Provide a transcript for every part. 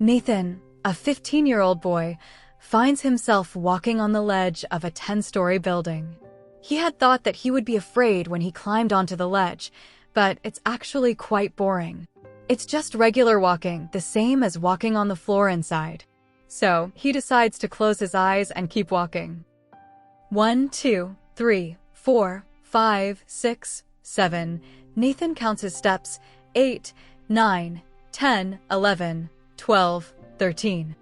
Nathan, a 15-year-old boy, finds himself walking on the ledge of a 10-story building. He had thought that he would be afraid when he climbed onto the ledge, but it's actually quite boring. It's just regular walking, the same as walking on the floor inside. So, he decides to close his eyes and keep walking. 1, 2, 3, 4, 5, 6, 7. Nathan counts his steps. 8, 9, 10, 11, 12, 13.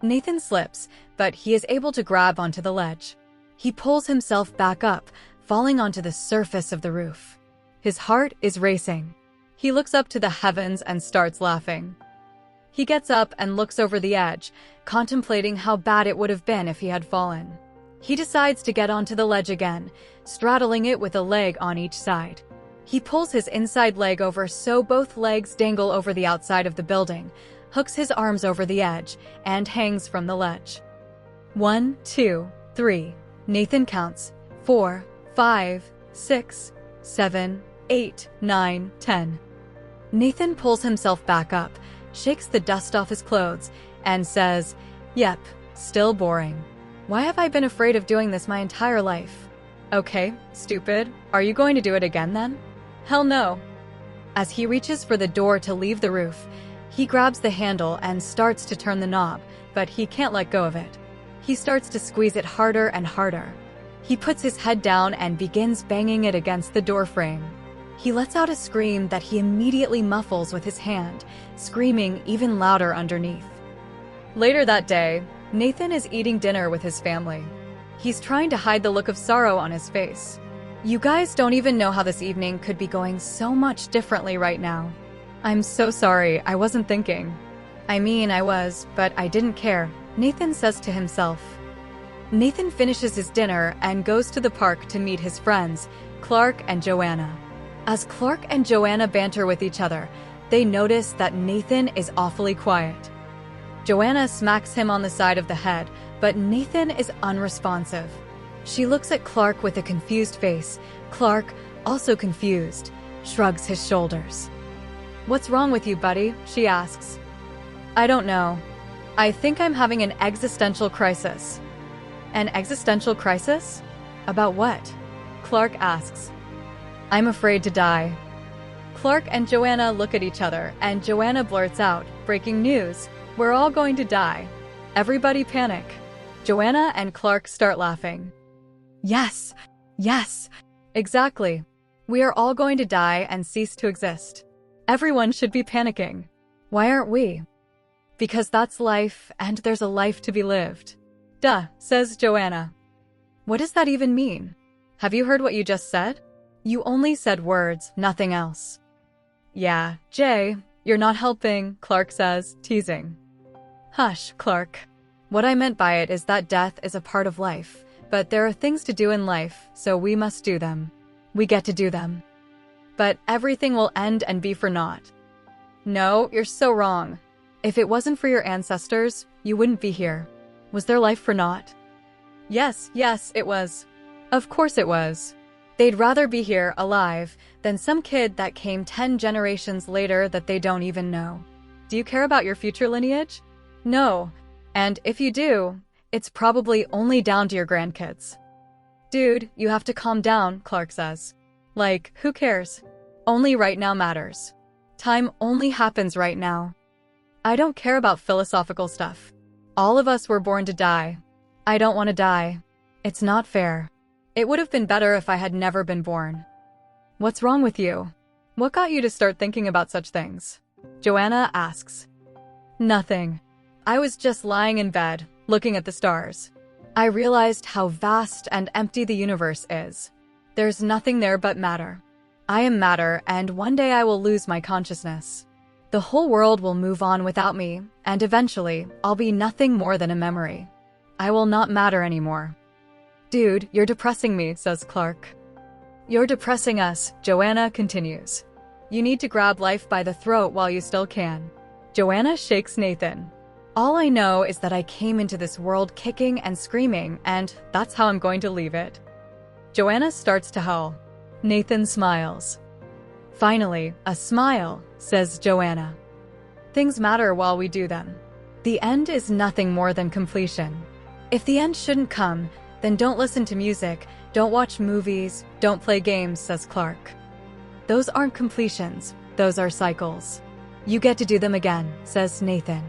Nathan slips, but he is able to grab onto the ledge. He pulls himself back up, falling onto the surface of the roof. His heart is racing. He looks up to the heavens and starts laughing. He gets up and looks over the edge, contemplating how bad it would have been if he had fallen. He decides to get onto the ledge again, straddling it with a leg on each side. He pulls his inside leg over so both legs dangle over the outside of the building, hooks his arms over the edge, and hangs from the ledge. 1, 2, 3. Nathan counts. 4, 5, 6, 7, 8, 9, 10. Nathan pulls himself back up, shakes the dust off his clothes, and says, "Yep, still boring. Why have I been afraid of doing this my entire life? Okay, stupid. Are you going to do it again then?" Hell no. As he reaches for the door to leave the roof, he grabs the handle and starts to turn the knob, but he can't let go of it. He starts to squeeze it harder and harder. He puts his head down and begins banging it against the door frame. He lets out a scream that he immediately muffles with his hand, screaming even louder underneath. Later that day, Nathan is eating dinner with his family. He's trying to hide the look of sorrow on his face. You guys don't even know how this evening could be going so much differently right now. I'm so sorry, I wasn't thinking. I mean, I was, but I didn't care, Nathan says to himself. Nathan finishes his dinner and goes to the park to meet his friends, Clark and Joanna. As Clark and Joanna banter with each other, they notice that Nathan is awfully quiet. Joanna smacks him on the side of the head, but Nathan is unresponsive. She looks at Clark with a confused face. Clark, also confused, shrugs his shoulders. "What's wrong with you, buddy?" she asks. "I don't know. I think I'm having an existential crisis." An existential crisis? About what? Clark asks. "I'm afraid to die." Clark and Joanna look at each other, and Joanna blurts out, "Breaking news. We're all going to die. Everybody panic." Joanna and Clark start laughing. Yes, yes, exactly. We are all going to die and cease to exist. Everyone should be panicking. Why aren't we? Because that's life, and there's a life to be lived. Duh, says Joanna. What does that even mean? Have you heard what you just said? You only said words, nothing else. Yeah, Jay, you're not helping, Clark says, teasing. Hush, Clark. What I meant by it is that death is a part of life, but there are things to do in life, so we must do them. We get to do them. But everything will end and be for naught. No, you're so wrong. If it wasn't for your ancestors, you wouldn't be here. Was their life for naught? Yes, it was. Of course it was. They'd rather be here, alive, than some kid that came 10 generations later that they don't even know. Do you care about your future lineage? No. And if you do, it's probably only down to your grandkids. Dude, you have to calm down, Clark says. Like, who cares? Only right now matters. Time only happens right now. I don't care about philosophical stuff. All of us were born to die. I don't want to die. It's not fair. It would have been better if I had never been born. What's wrong with you? What got you to start thinking about such things? Joanna asks. Nothing. I was just lying in bed, looking at the stars. I realized how vast and empty the universe is. There's nothing there but matter. I am matter, and one day I will lose my consciousness. The whole world will move on without me, and eventually, I'll be nothing more than a memory. I will not matter anymore. Dude, you're depressing me, says Clark. You're depressing us, Joanna continues. You need to grab life by the throat while you still can. Joanna shakes Nathan. All I know is that I came into this world kicking and screaming, and that's how I'm going to leave it. Joanna starts to howl. Nathan smiles. Finally, a smile, says Joanna. things matter while we do them. The end is nothing more than completion. If the end shouldn't come, then don't listen to music, don't watch movies, don't play games, says Clark. Those aren't completions, those are cycles. You get to do them again, says Nathan.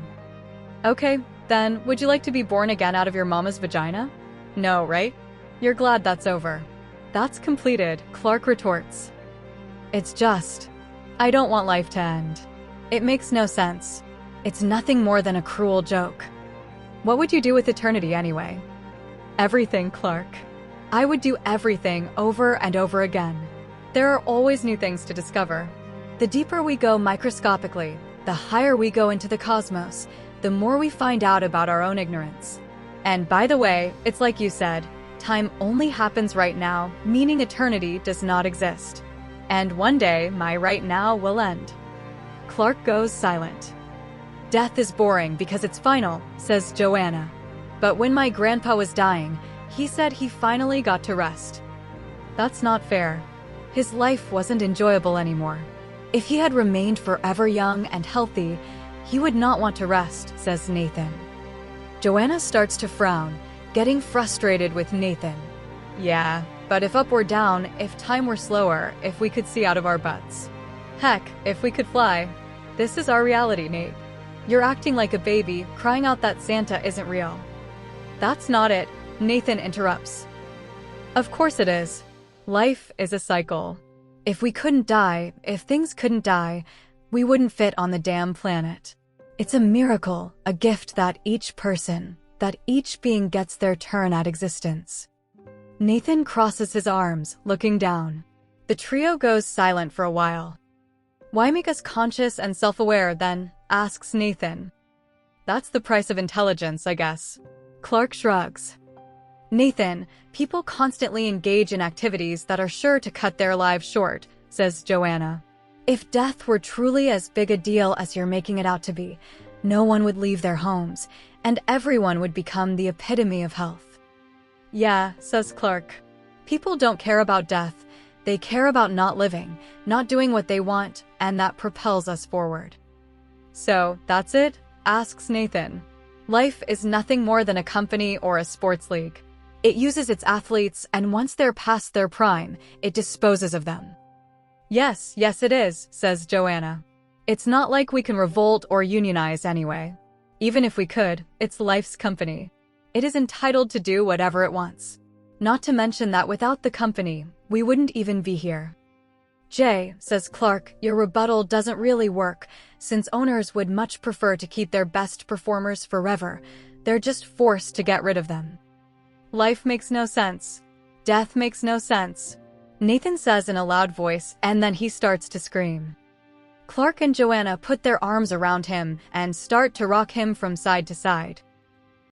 Okay, then, would you like to be born again out of your mama's vagina? No, right? You're glad that's over. That's completed, Clark retorts. It's just, I don't want life to end. It makes no sense. It's nothing more than a cruel joke. What would you do with eternity anyway? Everything, Clark. I would do everything over and over again. There are always new things to discover. The deeper we go microscopically, the higher we go into the cosmos, the more we find out about our own ignorance. And by the way, it's like you said, time only happens right now, meaning eternity does not exist. And one day, my right now will end. Clark goes silent. Death is boring because it's final, says Joanna. But when my grandpa was dying, he said he finally got to rest. That's not fair. His life wasn't enjoyable anymore. If he had remained forever young and healthy, he would not want to rest, says Nathan. Joanna starts to frown, getting frustrated with Nathan. Yeah, but if up or down, if time were slower, if we could see out of our butts. Heck, if we could fly. This is our reality, Nate. You're acting like a baby, crying out that Santa isn't real. That's not it, Nathan interrupts. Of course it is. Life is a cycle. If we couldn't die, if things couldn't die, we wouldn't fit on the damn planet. It's a miracle, a gift that each person, that each being gets their turn at existence. Nathan crosses his arms, looking down. The trio goes silent for a while. Why make us conscious and self-aware, then? Asks Nathan. That's the price of intelligence, I guess. Clark shrugs. Nathan, people constantly engage in activities that are sure to cut their lives short, says Joanna. If death were truly as big a deal as you're making it out to be, no one would leave their homes, and everyone would become the epitome of health. Yeah, says Clark. People don't care about death. They care about not living, not doing what they want, and that propels us forward. So, that's it? Asks Nathan. Life is nothing more than a company or a sports league. It uses its athletes, and once they're past their prime, it disposes of them. Yes, it is, says Joanna. It's not like we can revolt or unionize anyway. Even if we could, it's life's company. It is entitled to do whatever it wants. Not to mention that without the company, we wouldn't even be here. Jay, says Clark, your rebuttal doesn't really work, since owners would much prefer to keep their best performers forever. They're just forced to get rid of them. Life makes no sense. Death makes no sense. Nathan says in a loud voice, and then he starts to scream. Clark and Joanna put their arms around him and start to rock him from side to side.